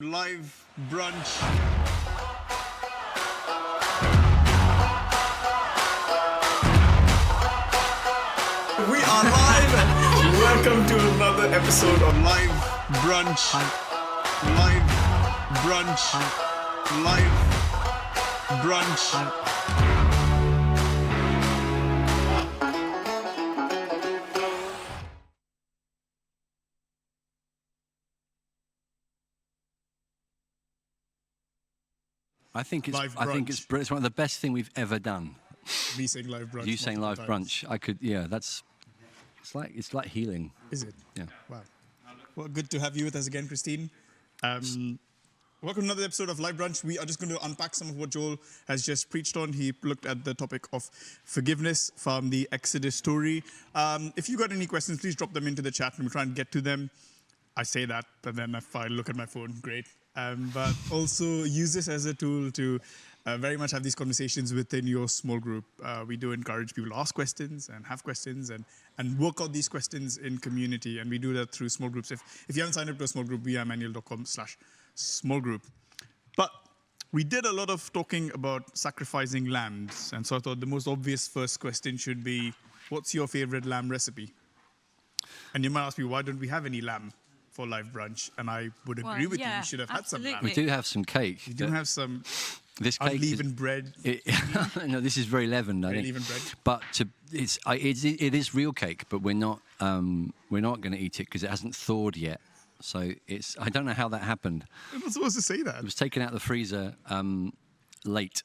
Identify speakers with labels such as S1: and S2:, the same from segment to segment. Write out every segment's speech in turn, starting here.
S1: Live brunch. We are live. Welcome to another episode of Live Brunch. Live Brunch. Live Brunch.
S2: I think it's
S1: Live
S2: it's one of the best thing we've ever done.
S1: Me saying live brunch.
S2: You saying live
S1: multiple times.
S2: brunch. It's like healing.
S1: Is it?
S2: Yeah.
S1: Wow. Well, good to have you with us again, Christine. Welcome to another episode of Live Brunch. We are just going to unpack some of what Joel has just preached on. He looked at the topic of forgiveness from the Exodus story. If you got any questions, please drop them into the chat and we'll try and get to them. I say that, but then if I look at my phone, great. But also use this as a tool to very much have these conversations within your small group. We do encourage people to ask questions and have questions and work out these questions in community. And we do that through small groups. If you haven't signed up to a small group, we are emmanuel.com/small group. But we did a lot of talking about sacrificing lambs. And so I thought the most obvious first question should be, what's your favorite lamb recipe? And you might ask me, why don't we have any lamb for live brunch? And I would agree with you. We should have had some lamb.
S2: We do have some cake.
S1: We do have some
S2: this cake
S1: unleavened bread.
S2: No, this is very leavened. I think.
S1: Leavened bread.
S2: But it is real cake, but we're not going to eat it because it hasn't thawed yet. So I don't know how that happened.
S1: I'm not supposed to say that.
S2: It was taken out of the freezer late,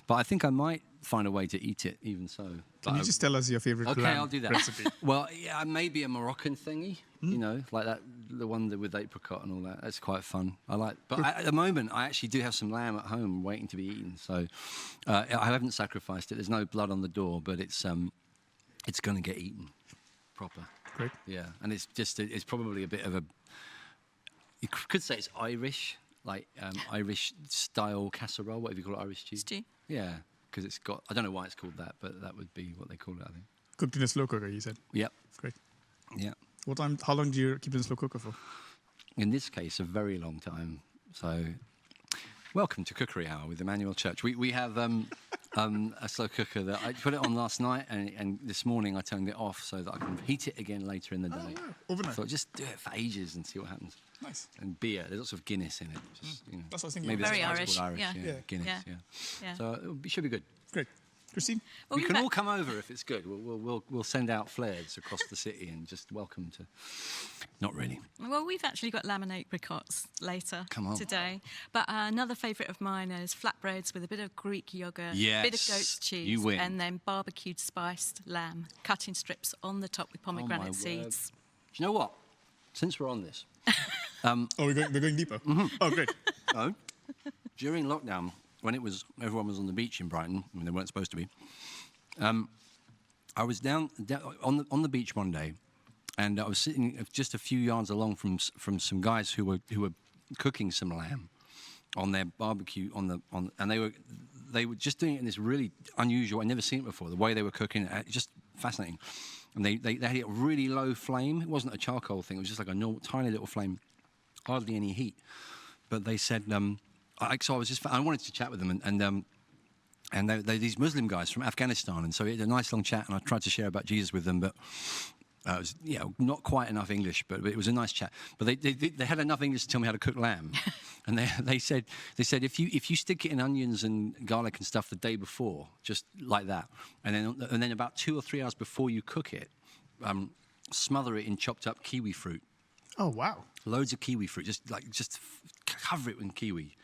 S2: but I think I might find a way to eat it even so.
S1: Can you just tell us your favorite
S2: Okay,
S1: lamb
S2: I'll do that.
S1: recipe?
S2: Well, yeah, maybe a Moroccan thingy, you know, like that, the one with apricot and all that. That's quite fun. But at the moment, I actually do have some lamb at home waiting to be eaten. So I haven't sacrificed it. There's no blood on the door, but it's going to get eaten proper.
S1: Great.
S2: Yeah, and it's probably a bit of a. You could say it's Irish, like Irish style casserole. Whatever you call it, Irish stew.
S3: Stew.
S2: Yeah. Because it's got, I don't know why it's called that, but that would be what they call it, I think.
S1: Cooked in a slow cooker, you said?
S2: Yep.
S1: Great.
S2: Yeah.
S1: How long do you keep it in a slow cooker for?
S2: In this case, a very long time. So, welcome to Cookery Hour with Emmanuel Church. We have a slow cooker that I put it on last night, and this morning I turned it off so that I can heat it again later in the day.
S1: Oh, wow. Overnight.
S2: I thought, just do it for ages and see what happens.
S1: Nice.
S2: And beer, there's lots of Guinness in it. Just, you know,
S1: That's what I was thinking.
S2: maybe
S3: Very
S2: that's why it's
S3: Irish,
S2: called Irish.
S3: yeah.
S2: Guinness,
S3: Yeah. Yeah.
S2: So it should be good.
S1: Great. Christine?
S3: Well,
S2: We can all come over if it's good. We'll send out flares across the city and just welcome to. Not really.
S3: Well, we've actually got lamb and apricots later
S2: Come on.
S3: today. But another favourite of mine is flatbreads with a bit of Greek yoghurt,
S2: Yes,
S3: bit of goat's cheese,
S2: you win.
S3: and then barbecued spiced lamb, cut in strips on the top with pomegranate
S2: word.
S3: seeds.
S2: Do you know what? Since we're on this,
S1: Oh, we're going deeper? Oh, great.
S2: during lockdown, when everyone was on the beach in Brighton, when they weren't supposed to be, I was down on the beach one day, and I was sitting just a few yards along from some guys who were cooking some lamb on their barbecue and they were just doing it in this really unusual. I'd never seen it before. The way they were cooking it, just fascinating. And they had it a really low flame. It wasn't a charcoal thing. It was just like a normal, tiny little flame, hardly any heat. But they said, I wanted to chat with them, and they're these Muslim guys from Afghanistan, and so we had a nice long chat, and I tried to share about Jesus with them, but it was not quite enough English, but it was a nice chat. But they had enough English to tell me how to cook lamb, and they said if you stick it in onions and garlic and stuff the day before, just like that, and then about 2 or 3 hours before you cook it, smother it in chopped up kiwi fruit.
S1: Oh, wow.
S2: Loads of kiwi fruit, just cover it with kiwi,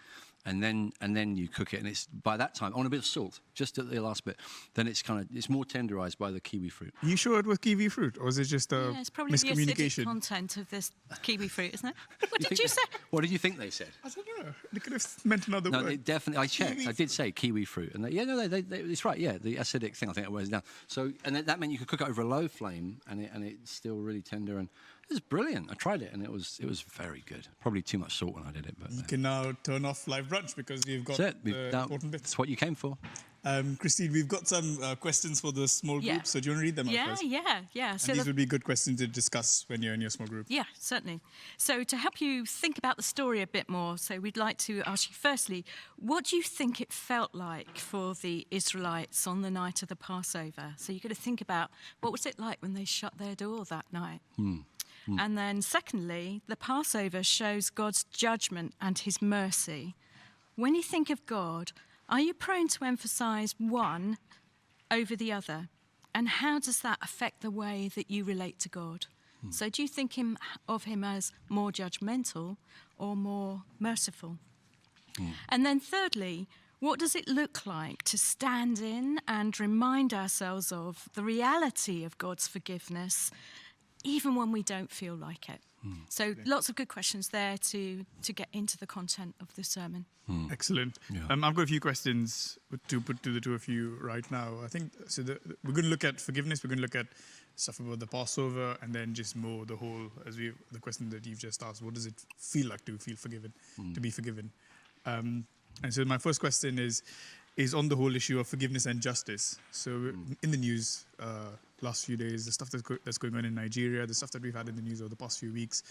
S2: and then you cook it, and it's by that time on a bit of salt, just at the last bit. Then it's more tenderized by the kiwi fruit.
S1: You sure it was kiwi fruit, or is it just a
S3: Yeah, it's probably the
S1: miscommunication?
S3: acidic content of this kiwi fruit, isn't it? What did you say?
S2: What did you think they said?
S1: I don't know. They could have meant another
S2: No,
S1: word.
S2: they definitely. I checked.
S1: Kiwi
S2: I did say kiwi fruit, and it's right. Yeah, the acidic thing. I think it wears down. So, and that meant you could cook it over a low flame, and it's still really tender. And It was brilliant. I tried it, and it was very good. Probably too much salt when I did it, but
S1: You can now turn off live brunch because you've got
S2: that's it.
S1: the important bits.
S2: That's what you came for.
S1: Christine, we've got some questions for the small
S3: Yeah.
S1: group, so do you want to read them out first?
S3: Yeah.
S1: And these would be good questions to discuss when you're in your small group.
S3: Yeah, certainly. So to help you think about the story a bit more, so we'd like to ask you firstly, what do you think it felt like for the Israelites on the night of the Passover? So you've got to think about what was it like when they shut their door that night? And then secondly, the Passover shows God's judgment and his mercy. When you think of God, are you prone to emphasise one over the other? And how does that affect the way that you relate to God? So do you think of him as more judgmental or more merciful? And then thirdly, what does it look like to stand in and remind ourselves of the reality of God's forgiveness, even when we don't feel like it? So lots of good questions there to get into the content of the sermon.
S1: Excellent.
S2: Yeah.
S1: I've got a few questions to put to the two of you right now. I think so. We're going to look at forgiveness. We're going to look at stuff about the Passover, and then just more the whole, the question that you've just asked. What does it feel like to feel forgiven, to be forgiven? And so my first question is on the whole issue of forgiveness and justice. So in the news last few days, the stuff that's going on in Nigeria, the stuff that we've had in the news over the past few weeks,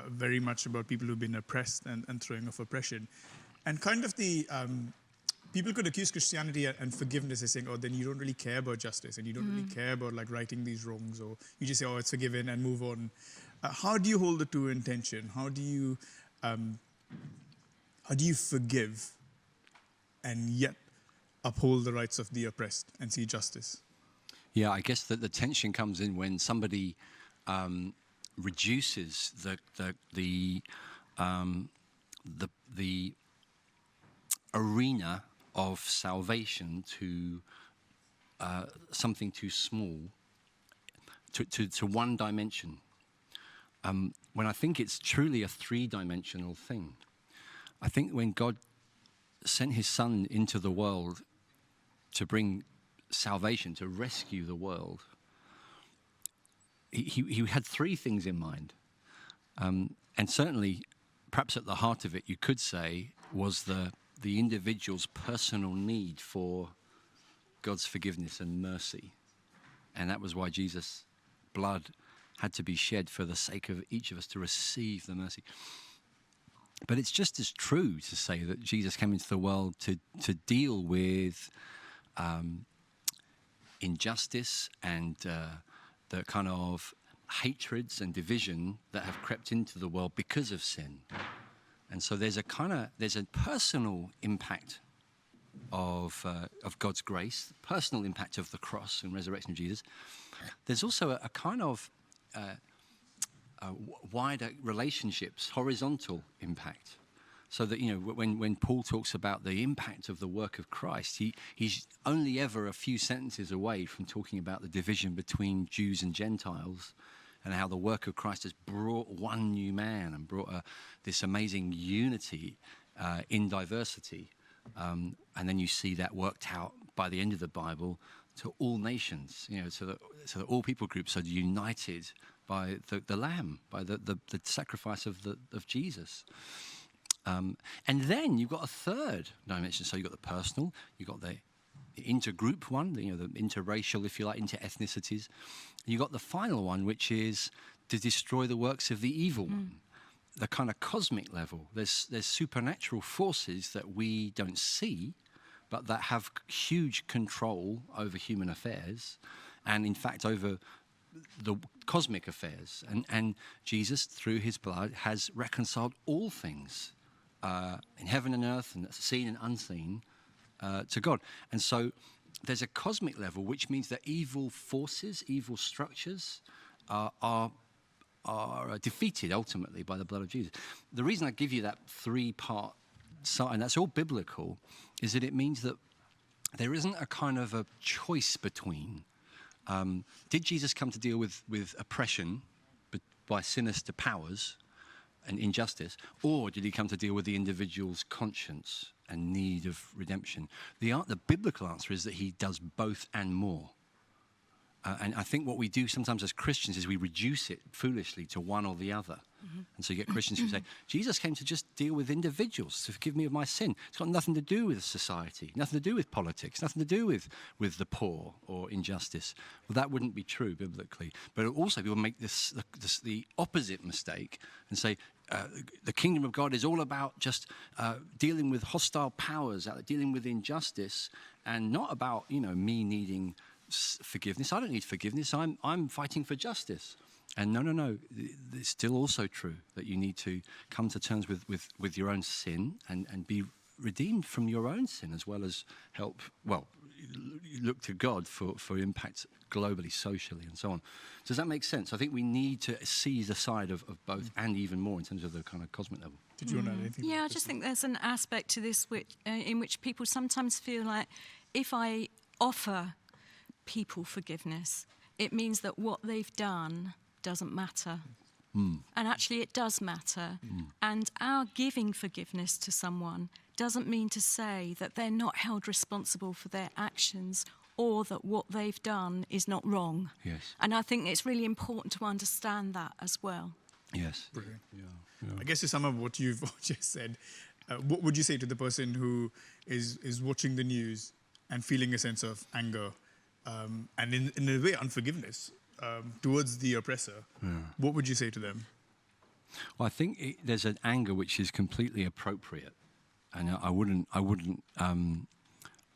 S1: very much about people who've been oppressed and throwing off oppression. And kind of people could accuse Christianity and forgiveness as saying, oh, then you don't really care about justice and you don't really care about like righting these wrongs, or you just say, oh, it's forgiven and move on. How do you hold the two in tension? How do you forgive and yet uphold the rights of the oppressed and see justice?
S2: Yeah, I guess that the tension comes in when somebody reduces the arena of salvation to something too small, to one dimension. When I think it's truly a three-dimensional thing. I think when God sent his son into the world to bring salvation, to rescue the world, he had three things in mind. And certainly, perhaps at the heart of it, you could say, was the individual's personal need for God's forgiveness and mercy. And that was why Jesus' blood had to be shed for the sake of each of us to receive the mercy. But it's just as true to say that Jesus came into the world to deal with injustice and the kind of hatreds and division that have crept into the world because of sin. And so there's a personal impact of God's grace, the personal impact of the cross and resurrection of Jesus. There's also a kind of wider relationships, horizontal impact. So that, when Paul talks about the impact of the work of Christ, he's only ever a few sentences away from talking about the division between Jews and Gentiles, and how the work of Christ has brought one new man and brought this amazing unity in diversity. And then you see that worked out by the end of the Bible to all nations, so that all people groups are united by the Lamb, by the sacrifice of Jesus. And then you've got a third dimension. So you've got the personal, you've got the intergroup one, the interracial, if you like, inter-ethnicities. You've got the final one, which is to destroy the works of the evil one, the kind of cosmic level. There's supernatural forces that we don't see, but that have huge control over human affairs, and in fact over the cosmic affairs. And Jesus, through his blood, has reconciled all things in heaven and earth, and seen and unseen, to God. And so there's a cosmic level, which means that evil forces, evil structures are defeated ultimately by the blood of Jesus. The reason I give you that three-part side, and that's all biblical, is that it means that there isn't a kind of a choice between did Jesus come to deal with oppression by sinister powers and injustice, or did he come to deal with the individual's conscience and need of redemption? The biblical answer is that he does both and more. And I think what we do sometimes as Christians is we reduce it foolishly to one or the other. And so you get Christians who say, Jesus came to just deal with individuals, to forgive me of my sin. It's got nothing to do with society, nothing to do with politics, nothing to do with the poor or injustice. Well, that wouldn't be true biblically. But also people make the opposite mistake and say, the kingdom of God is all about just dealing with hostile powers, dealing with injustice, and not about, me needing forgiveness. I don't need forgiveness. I'm fighting for justice. And no. It's still also true that you need to come to terms with your own sin and be redeemed from your own sin, as well as help. Well, you look to God for impact globally, socially, and so on. Does that make sense? I think we need to see the side of both, and even more in terms of the kind of cosmic level.
S1: Did you want to add anything?
S3: Yeah, I just think there's an aspect to this in which people sometimes feel like if I offer people forgiveness, it means that what they've done doesn't matter. And actually it does matter. And our giving forgiveness to someone doesn't mean to say that they're not held responsible for their actions or that what they've done is not wrong.
S2: Yes.
S3: And I think it's really important to understand that as well.
S2: Yes.
S1: Brilliant.
S2: Yeah.
S1: I guess to sum up what you've just said, what would you say to the person who is watching the news and feeling a sense of anger and in a way unforgiveness towards the oppressor? What would you say to them?
S2: Well, I think there's an anger which is completely appropriate, and I wouldn't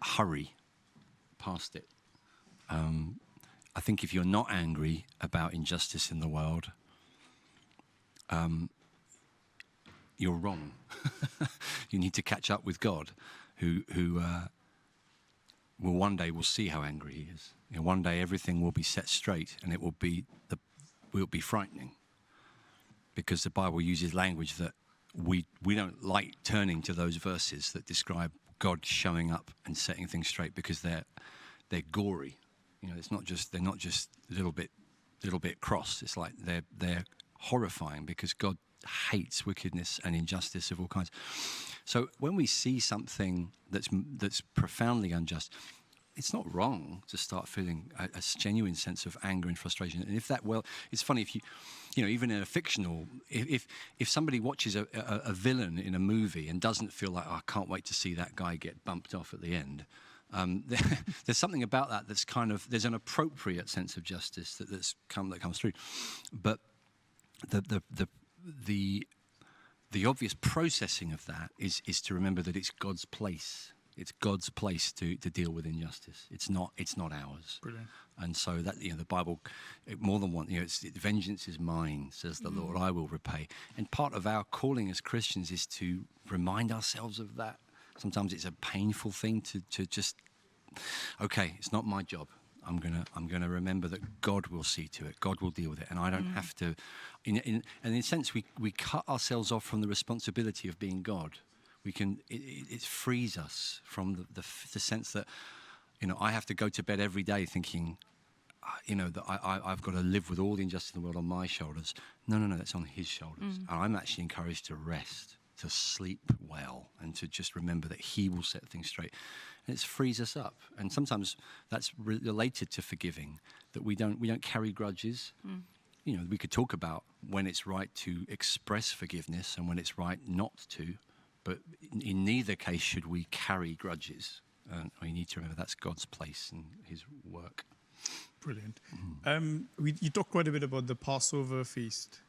S2: hurry past it. I think if you're not angry about injustice in the world, you're wrong. You need to catch up with God, who will one day will see how angry He is. One day everything will be set straight, and it will be frightening, because the Bible uses language that we don't like turning to those verses that describe God showing up and setting things straight, because they're gory. It's not just they're not just a little bit cross. It's like they're horrifying, because God hates wickedness and injustice of all kinds. So when we see something that's profoundly unjust, it's not wrong to start feeling a genuine sense of anger and frustration. And if that, it's funny if even in a fictional, if somebody watches a villain in a movie and doesn't feel like, I can't wait to see that guy get bumped off at the end, there's something about that that's kind of, there's an appropriate sense of justice that comes through. But the obvious processing of that is to remember that it's God's place. It's God's place to deal with injustice. It's not ours.
S1: Brilliant.
S2: And so that the Bible, more than one, vengeance is mine, says the Lord. I will repay. And part of our calling as Christians is to remind ourselves of that. Sometimes it's a painful thing to just, okay, it's not my job. I'm gonna remember that God will see to it. God will deal with it, and I don't have to. And in a sense, we cut ourselves off from the responsibility of being God. It frees us from the sense that, I have to go to bed every day thinking, that I've got to live with all the injustice in the world on my shoulders. No, that's on His shoulders. And I'm actually encouraged to rest, to sleep well, and to just remember that He will set things straight. And it frees us up. And sometimes that's related to forgiving, that we don't carry grudges. We could talk about when it's right to express forgiveness and when it's right not to. But in neither case should we carry grudges. We need to remember that's God's place and His work.
S1: Brilliant. You talked quite a bit about the Passover feast,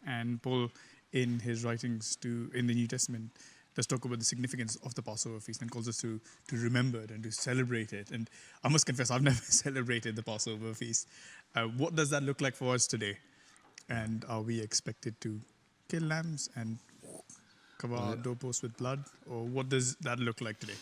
S1: and Paul, in his writings in the New Testament, does talk about the significance of the Passover feast and calls us to remember it and to celebrate it. And I must confess, I've never celebrated the Passover feast. What does that look like for us today? And are we expected to kill lambs and cover our doorposts with blood, or what does that look like today?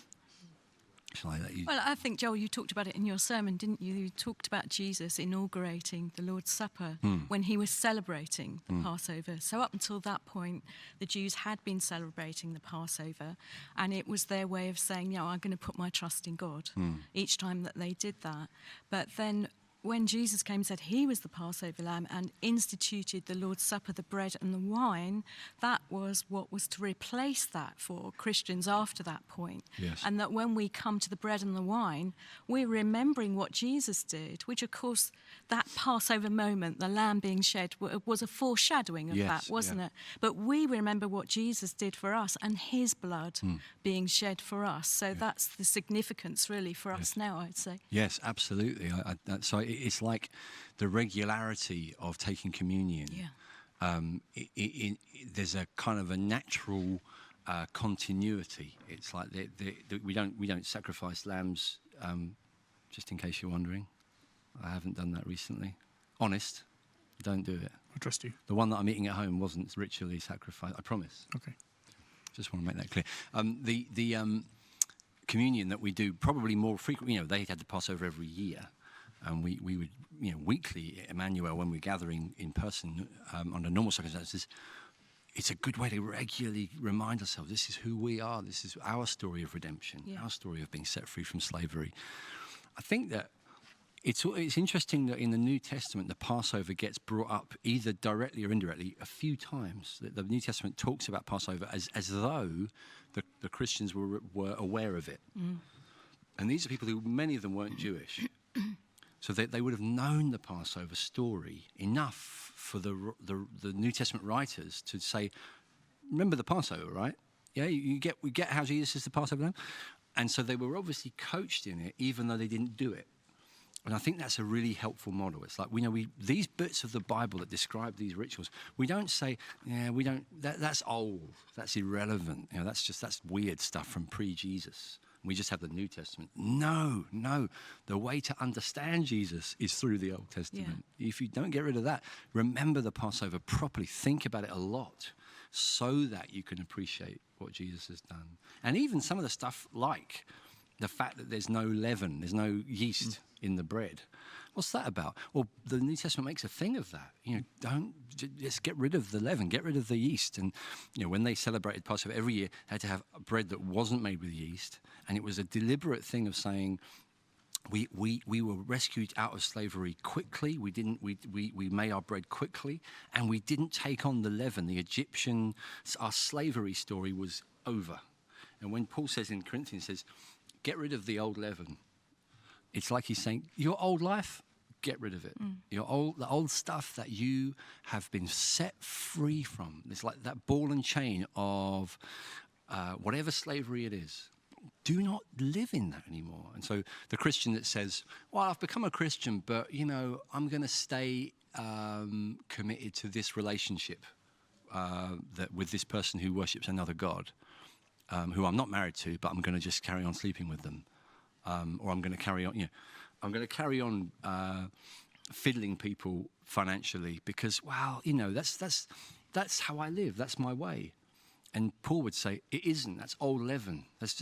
S3: Well, I think, Joel, you talked about it in your sermon, didn't you? You talked about Jesus inaugurating the Lord's Supper when He was celebrating the Passover. So up until that point, the Jews had been celebrating the Passover, and it was their way of saying, I'm going to put my trust in God each time that they did that. But then when Jesus came and said he was the Passover lamb and instituted the Lord's Supper, the bread and the wine, that was what was to replace that for Christians after that point.
S2: Yes.
S3: And that when we come to the bread and the wine, we're remembering what Jesus did, which, of course, that Passover moment, the lamb being shed, was a foreshadowing of that, wasn't it? But we remember what Jesus did for us and his blood being shed for us. So that's the significance, really, for us now, I'd say.
S2: Yes, absolutely. So it's like the regularity of taking communion.
S3: Yeah.
S2: There's a kind of a natural continuity. It's like we don't sacrifice lambs. Just in case you're wondering, I haven't done that recently. Honest, don't do it.
S1: I trust you.
S2: The one that I'm eating at home wasn't ritually sacrificed. I promise.
S1: Okay.
S2: Just want to make that clear. The communion that we do probably more frequently. They had the Passover every year. And we would, weekly, Emmanuel, when we're gathering in person under normal circumstances, it's a good way to regularly remind ourselves, this is who we are, this is our story of redemption, our story of being set free from slavery. I think that it's interesting that in the New Testament, the Passover gets brought up either directly or indirectly a few times. The New Testament talks about Passover as though the Christians were aware of it. And these are people who, many of them weren't Jewish. So they would have known the Passover story enough for the New Testament writers to say, remember the Passover, right? Yeah, we get how Jesus is the Passover lamb. And so they were obviously coached in it, even though they didn't do it. And I think that's a really helpful model. It's like, these bits of the Bible that describe these rituals, we don't say, that's old, that's irrelevant. That's weird stuff from pre-Jesus. We just have the New Testament. No. The way to understand Jesus is through the Old Testament. Yeah. If you don't get rid of that, remember the Passover properly. Think about it a lot so that you can appreciate what Jesus has done. And even some of the stuff like the fact that there's no leaven, there's no yeast in the bread. What's that about? Well, the New Testament makes a thing of that. Just get rid of the leaven, get rid of the yeast. And, when they celebrated Passover every year, they had to have bread that wasn't made with yeast. And it was a deliberate thing of saying, we were rescued out of slavery quickly. We made our bread quickly, and we didn't take on the leaven. The Egyptian, our slavery story was over. And when Paul says in Corinthians, get rid of the old leaven, it's like he's saying, your old life, get rid of it. The old stuff that you have been set free from. It's like that ball and chain of whatever slavery it is. Do not live in that anymore. And so the Christian that says, well, I've become a Christian, but, I'm going to stay committed to this relationship that with this person who worships another God, who I'm not married to, but I'm going to just carry on sleeping with them. Or I'm going to carry on, I'm going to carry on fiddling people financially because, that's how I live. That's my way. And Paul would say, it isn't. That's old leaven. That's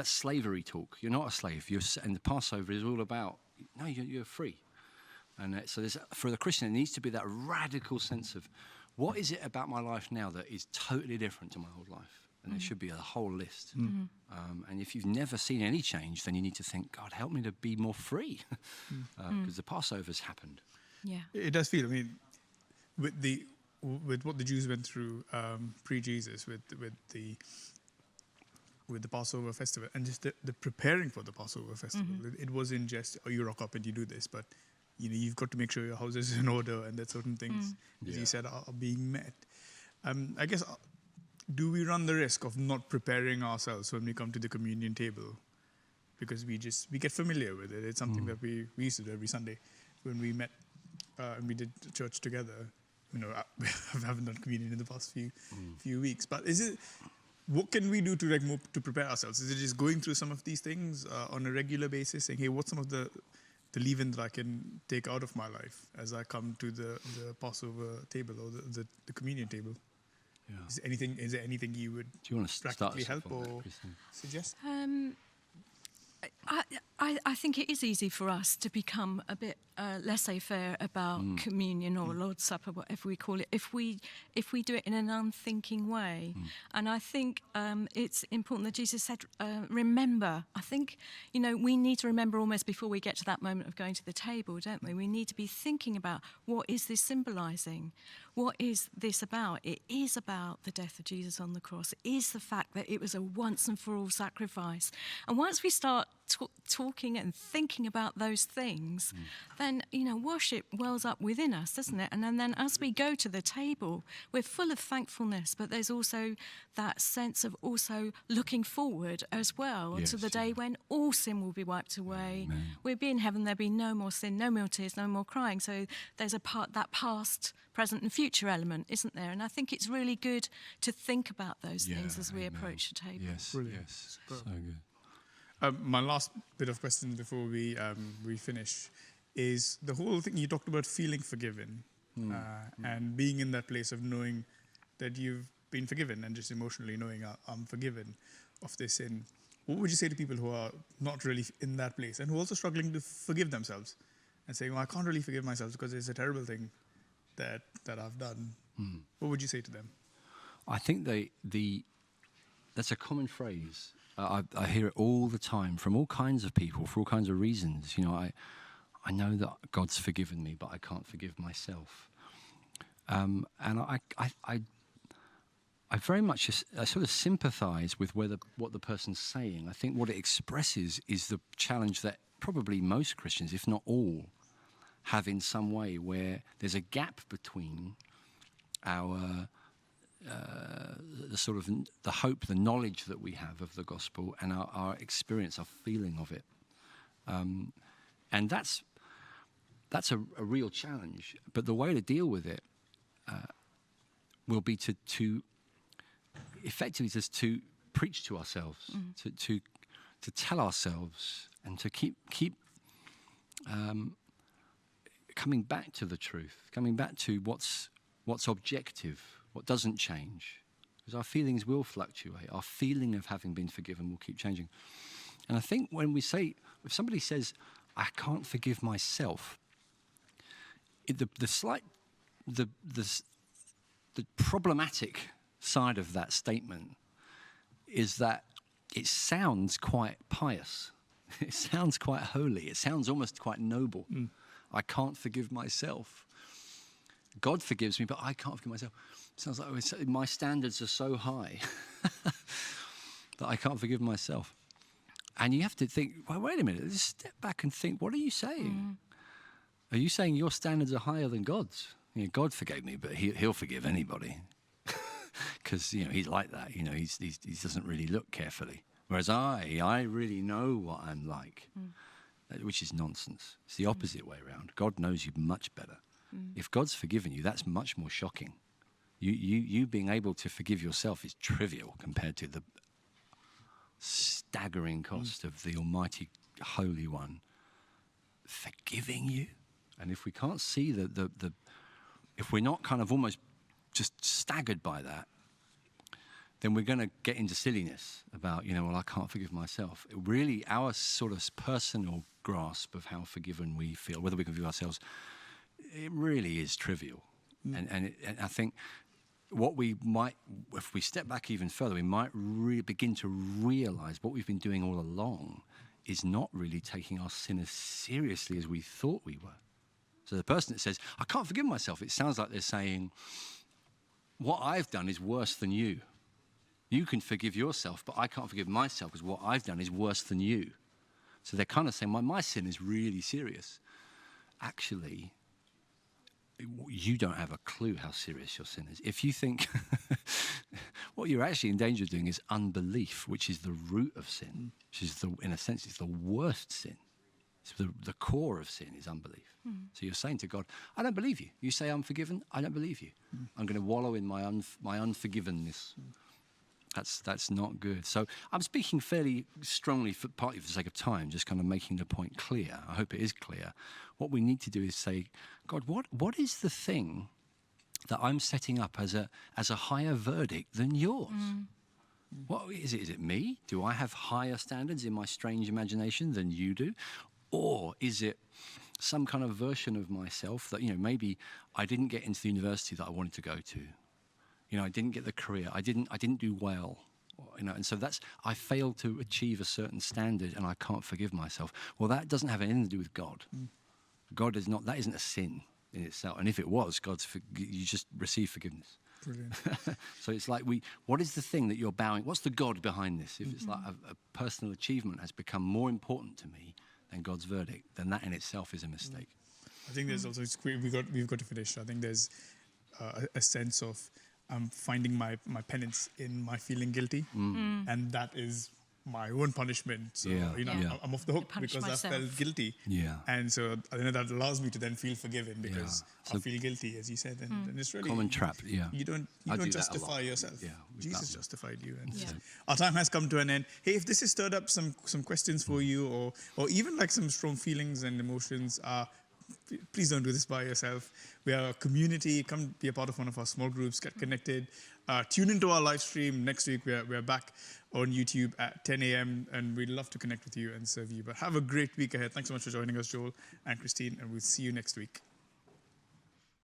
S2: slavery talk. You're not a slave. And the Passover is all about, no, you're free. And so for the Christian, there needs to be that radical sense of, what is it about my life now that is totally different to my old life? And there should be a whole list. And if you've never seen any change, then you need to think, God, help me to be more free. Because the Passover's happened.
S3: Yeah.
S1: It does feel, with what the Jews went through pre-Jesus, with the Passover festival, and just the preparing for the Passover festival. It wasn't just, you rock up and you do this, but you've got to make sure your house is in order and that certain things, as you said, are being met. I guess, do we run the risk of not preparing ourselves when we come to the communion table? Because we get familiar with it. It's something that we used to do every Sunday when we met and we did church together. I haven't done communion in the past few weeks. But what can we do to prepare ourselves? Is it just going through some of these things on a regular basis, saying, hey, what's some of the leaven that I can take out of my life as I come to the Passover table or the communion table? Yeah. Is there anything you would
S2: practically
S1: help or suggest?
S3: I think it is easy for us to become a bit laissez-faire about communion or Lord's Supper, whatever we call it, if we do it in an unthinking way. And I think it's important that Jesus said, remember. I think, we need to remember almost before we get to that moment of going to the table, don't we? We need to be thinking about, what is this symbolising? What is this about? It is about the death of Jesus on the cross. It is the fact that it was a once and for all sacrifice. And once we start talking and thinking about those things, then, worship wells up within us, doesn't it? And then as we go to the table, we're full of thankfulness, but there's also that sense of also looking forward as well to the day when all sin will be wiped away.
S2: Amen.
S3: We'll be in heaven, there'll be no more sin, no more tears, no more crying. So there's that past, present and future element, isn't there? And I think it's really good to think about those things as we approach the table.
S2: Yes,
S1: Brilliant.
S2: yes, so good.
S1: My last bit of question before we finish is the whole thing you talked about, feeling forgiven and being in that place of knowing that you've been forgiven and just emotionally knowing I'm forgiven of this sin. What would you say to people who are not really in that place and who are also struggling to forgive themselves and saying, I can't really forgive myself because it's a terrible thing that I've done? What would you say to them?
S2: I think that's a common phrase. I hear it all the time from all kinds of people for all kinds of reasons. I know that God's forgiven me, but I can't forgive myself. And I very much I sort of sympathise with what the person's saying. I think what it expresses is the challenge that probably most Christians, if not all, have in some way, where there's a gap between our the sort of the hope, the knowledge that we have of the gospel, and our experience, our feeling of it, and that's a real challenge. But the way to deal with it will be to effectively just to preach to ourselves, to tell ourselves, and to keep coming back to the truth, coming back to what's objective, what doesn't change, because our feelings will fluctuate. Our feeling of having been forgiven will keep changing. And I think if somebody says, I can't forgive myself, the problematic side of that statement is that it sounds quite pious. It sounds quite holy. It sounds almost quite noble. I can't forgive myself. God forgives me, but I can't forgive myself. Sounds like my standards are so high that I can't forgive myself. And you have to think, well, wait a minute, just step back and think, what are you saying? Are you saying your standards are higher than God's? God forgave me, but he'll forgive anybody. Because, he's like that. He doesn't really look carefully. Whereas I really know what I'm like, which is nonsense. It's the opposite way around. God knows you much better. If God's forgiven you, that's much more shocking. You being able to forgive yourself is trivial compared to the staggering cost of the Almighty Holy One forgiving you. And if we can't see if we're not kind of almost just staggered by that, then we're going to get into silliness about, I can't forgive myself. Really, our sort of personal grasp of how forgiven we feel, whether we can forgive ourselves, it really is trivial. And I think what we might, if we step back even further, we might begin to realise what we've been doing all along is not really taking our sin as seriously as we thought we were. So the person that says, I can't forgive myself, it sounds like they're saying, what I've done is worse than you. You can forgive yourself, but I can't forgive myself because what I've done is worse than you. So they're kind of saying, my sin is really serious. Actually, you don't have a clue how serious your sin is. If you think what you're actually in danger of doing is unbelief, which is the root of sin, which is, in a sense, it's the worst sin. It's the core of sin is unbelief. So you're saying to God, I don't believe you. You say I'm forgiven, I don't believe you. I'm going to wallow in my unforgivenness. That's not good. So I'm speaking fairly strongly, partly for the sake of time, just kind of making the point clear. I hope it is clear. What we need to do is say, God, what is the thing that I'm setting up as a higher verdict than yours? What is it? Is it me? Do I have higher standards in my strange imagination than you do? Or is it some kind of version of myself that, maybe I didn't get into the university that I wanted to go to. I didn't get the career. I didn't do well. And so I failed to achieve a certain standard and I can't forgive myself. Well, that doesn't have anything to do with God. God is not, that isn't a sin in itself. And if it was, you just receive forgiveness.
S1: Brilliant.
S2: So it's like, what is the thing that you're bowing? What's the God behind this? If it's like a personal achievement has become more important to me than God's verdict, then that in itself is a mistake.
S1: I think there's also, we've got to finish. I think there's a sense of finding my penance in my feeling guilty. And that is my own punishment. So, I'm off the hook because
S3: myself.
S1: I felt guilty.
S2: Yeah.
S1: And so that allows me to then feel forgiven because I feel guilty, as you said. And it's really...
S2: Common trap, yeah.
S1: You don't
S2: I do that a
S1: justify
S2: lot.
S1: yourself.
S2: Yeah,
S1: Jesus justified you. And our time has come to an end. Hey, if this has stirred up some questions for you or even like some strong feelings and emotions, please don't do this by yourself. We are a community. Come be a part of one of our small groups. Get connected. Tune into our live stream next week. We're back on YouTube at 10 a.m. and we'd love to connect with you and serve you. But have a great week ahead. Thanks so much for joining us, Joel and Christine, and we'll see you next week.